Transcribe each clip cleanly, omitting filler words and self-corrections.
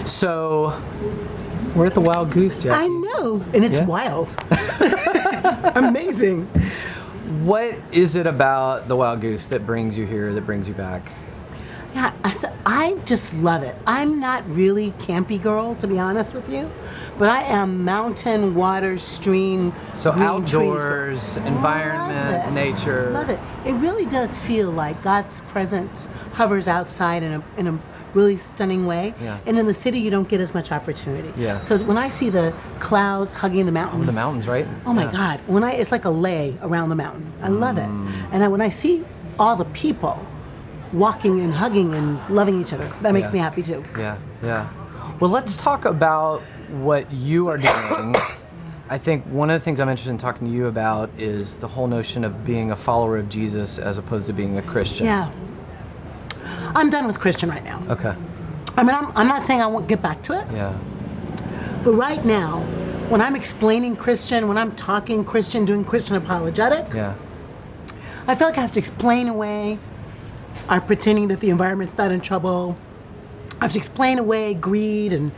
So, we're at the Wild Goose, Jacqui. I know, and it's wild. It's amazing. What is it about the Wild Goose that brings you here, that brings you back? Yeah, I just love it. I'm not really campy girl, to be honest with you, but I am mountain, water, stream, So green outdoors, trees. environment, Love it. nature. Love it. It really does feel like God's presence hovers outside in a really stunning way. Yeah. And in the city, you don't get as much opportunity. Yeah. So when I see the clouds hugging the mountains. The mountains, right? Oh my Yeah. God. It's like a lay around the mountain. I love it. And when I see all the people walking and hugging and loving each other, that makes me happy too. Yeah, yeah. Well, let's talk about what you are doing. I think one of the things I'm interested in talking to you about is the whole notion of being a follower of Jesus as opposed to being a Christian. Yeah. I'm done with Christian right now. Okay. I mean, I'm not saying I won't get back to it, Yeah. but right now, when I'm explaining Christian, when I'm talking Christian, doing Christian apologetic, Yeah. I feel like I have to explain away our pretending that the environment's not in trouble. I have to explain away greed and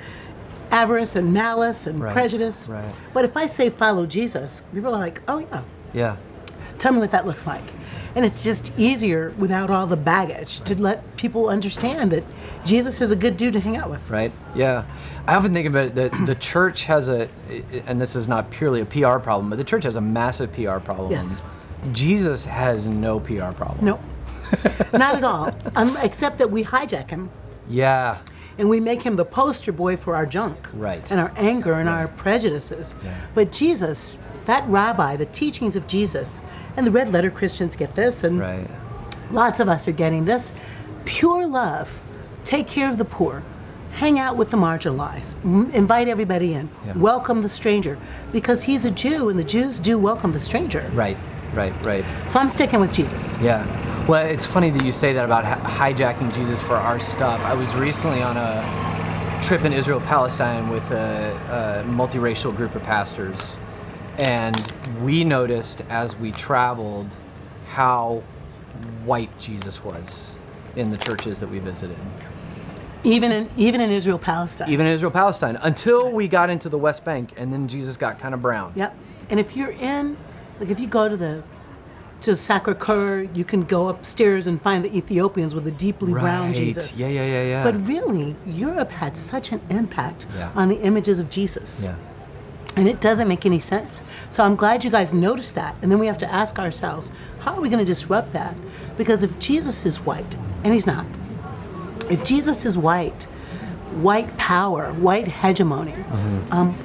avarice and malice and Right, prejudice. right. But if I say follow Jesus, people are like, oh yeah, Yeah. tell me what that looks like. And it's just easier without all the baggage to let people understand that Jesus is a good dude to hang out with. Right? Yeah. I often think about it that the church has and this is not purely a PR problem, but the church has a massive PR problem. Yes. Jesus has no PR problem. No, not at all. Except that we hijack him Yeah. and we make him the poster boy for our junk. Right. And our anger and our prejudices. Yeah. But Jesus, that rabbi, the teachings of Jesus, and the red letter Christians get this, and Right. lots of us are getting this. Pure love. Take care of the poor. Hang out with the marginalized. Invite everybody in. Yeah. Welcome the stranger. Because he's a Jew, and the Jews do welcome the stranger. Right. Right. Right. So I'm sticking with Jesus. Yeah. Well, it's funny that you say that about hijacking Jesus for our stuff. I was recently on a trip in Israel, Palestine with a multiracial group of pastors. And we noticed as we traveled how white Jesus was in the churches that we visited. Even in Israel, Palestine. Even in Israel, Palestine, until we got into the West Bank, and then Jesus got kind of brown. Yep. And if you're if you go to Sacre-Cœur, you can go upstairs and find the Ethiopians with a deeply brown Jesus. Yeah. But really, Europe had such an impact Yeah. on the images of Jesus. Yeah. And it doesn't make any sense. So I'm glad you guys noticed that. And then we have to ask ourselves, how are we going to disrupt that? Because if Jesus is white, and he's not, if Jesus is white power, white hegemony,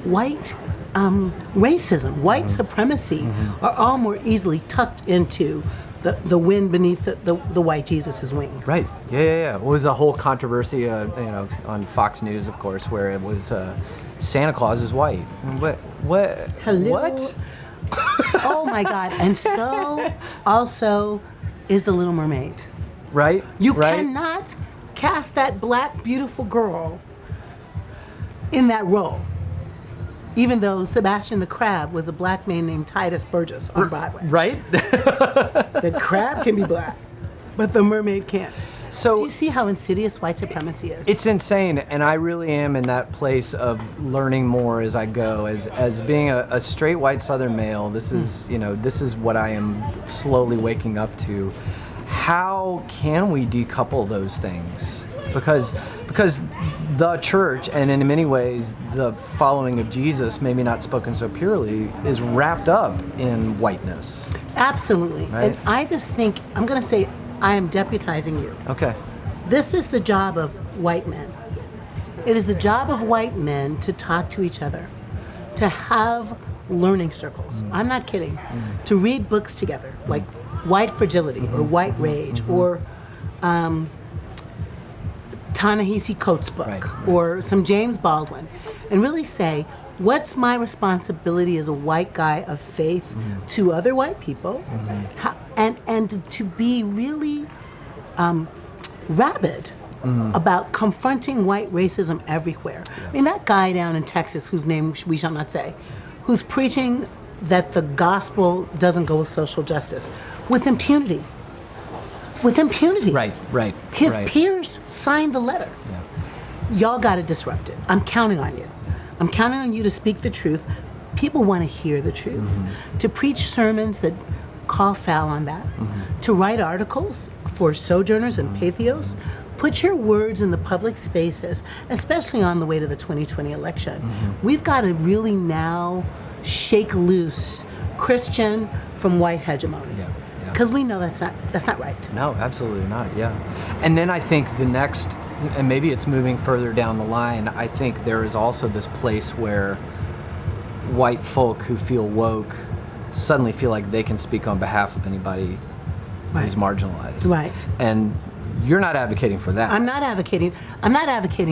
white racism, white supremacy are all more easily tucked into the wind beneath the white Jesus' wings. Right. Yeah. It was a whole controversy, on Fox News, of course, where it was Santa Claus is white. What? Hello? What? Oh my God. And so also is the Little Mermaid. Right. You right? cannot cast that black, beautiful girl in that role. Even though Sebastian the Crab was a black man named Titus Burgess on Broadway. Right. The crab can be black, but the mermaid can't. So Do you see how insidious white supremacy is? it's insane, and I really am in that place of learning more as I go. As being a straight white Southern male, this is this is what I am slowly waking up to. How can we decouple those things? Because the church, and in many ways the following of Jesus, maybe not spoken so purely, is wrapped up in whiteness. Absolutely. Right. And I just think, I'm going to say, I am deputizing you. Okay. This is the job of white men. It is the job of white men to talk to each other, to have learning circles. I'm not kidding. To read books together, like White Fragility or White Rage or Ta-Nehisi Coates' book, Right. or some James Baldwin, and really say, what's my responsibility as a white guy of faith to other white people, and to be really rabid about confronting white racism everywhere. I mean, that guy down in Texas, whose name we shall not say, who's preaching that the gospel doesn't go with social justice, with impunity. With impunity. Right. His right. peers signed the letter. Yeah. Y'all got to disrupt it. I'm counting on you. I'm counting on you to speak the truth. People want to hear the truth. To preach sermons that call foul on that. To write articles for Sojourners and Pathos. Put your words in the public spaces, especially on the way to the 2020 election. We've got to really now shake loose Christian from white hegemony. Because we know that's not right. No, absolutely not. Yeah. And then I think the next, and maybe it's moving further down the line, I think there is also this place where white folk who feel woke suddenly feel like they can speak on behalf of anybody who's marginalized. Right. And you're not advocating for that. I'm not advocating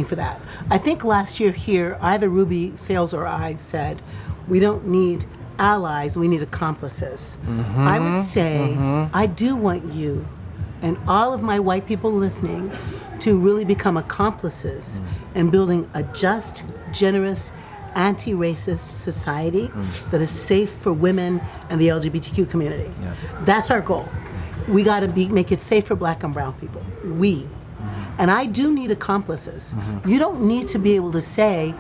for that. I think last year here, either Ruby Sales or I said, we don't need allies, we need accomplices. I would say, I do want you and all of my white people listening to really become accomplices in building a just, generous, anti-racist society that is safe for women and the LGBTQ community. That's our goal. We got to make it safe for black and brown people. And I do need accomplices. You don't need to be able to say,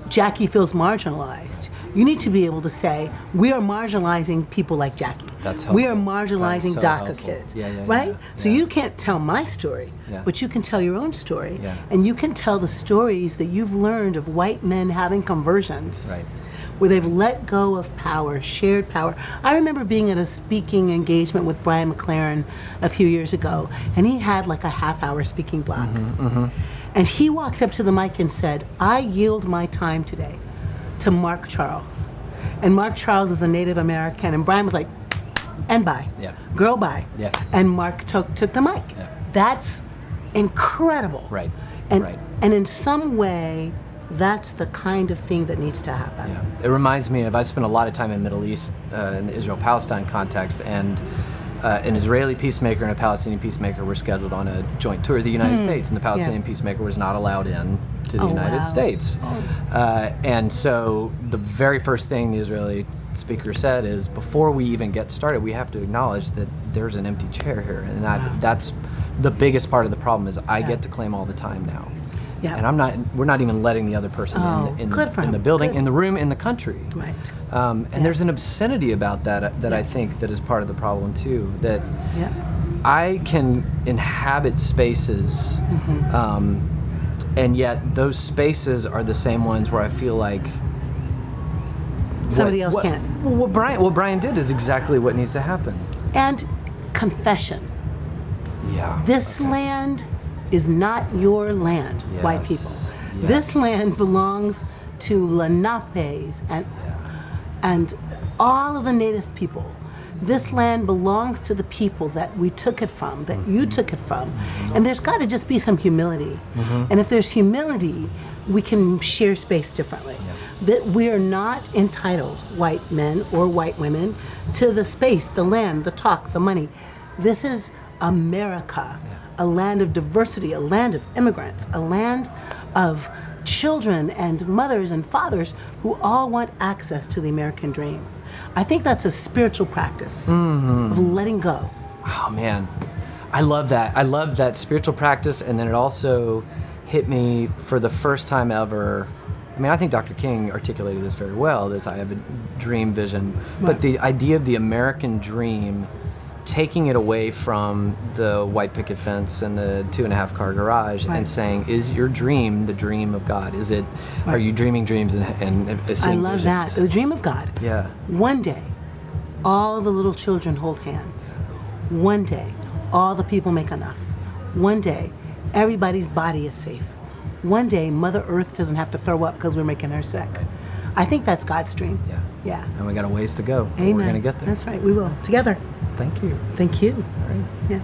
Jacqui feels marginalized. You need to be able to say, we are marginalizing people like Jacqui. That's helpful. We are marginalizing so DACA helpful. kids, right? So you can't tell my story, but you can tell your own story. And you can tell the stories that you've learned of white men having conversions. Where they've let go of power, shared power. I remember being at a speaking engagement with Brian McLaren a few years ago, and he had like a half-hour speaking block. And he walked up to the mic and said, I yield my time today to Mark Charles. And Mark Charles is a Native American, and Brian was like, and bye. Girl, bye. And Mark took the mic. That's incredible. And in some way, that's the kind of thing that needs to happen. It reminds me of, I spent a lot of time in Middle East, in the Israel-Palestine context, and an Israeli peacemaker and a Palestinian peacemaker were scheduled on a joint tour of the United States, and the Palestinian peacemaker was not allowed in to the United States. And so the very first thing the Israeli speaker said is, before we even get started, we have to acknowledge that there's an empty chair here, and that's the biggest part of the problem is I get to claim all the time now. And we're not even letting the other person in the building, in the room, in the country. And there's an obscenity about that I think that is part of the problem too, that I can inhabit spaces and yet those spaces are the same ones where I feel like somebody else can't. What Brian did is exactly what needs to happen. And confession. This land is not your land, white people. This land belongs to Lenapes and all of the native people. This land belongs to the people that we took it from, that you took it from. And there's got to just be some humility. And if there's humility, we can share space differently. That we are not entitled, white men or white women, to the space, the land, the talk, the money. This is America. A land of diversity, a land of immigrants, a land of children and mothers and fathers who all want access to the American dream. I think that's a spiritual practice of letting go. Oh man, I love that. I love that spiritual practice, and then it also hit me for the first time ever. I mean, I think Dr. King articulated this very well, this I have a dream vision, but the idea of the American dream, taking it away from the white picket fence and the 2.5-car garage and saying, is your dream the dream of God? Is it, are you dreaming dreams and seeing I love visions? that, the dream of God. Yeah. One day, all the little children hold hands. One day, all the people make enough. One day, everybody's body is safe. One day, Mother Earth doesn't have to throw up because we're making her sick. I think that's God's dream. Yeah. And we got a ways to go. Amen. We're going to get there. That's right, we will. Together. Thank you. Thank you. All right. Yeah.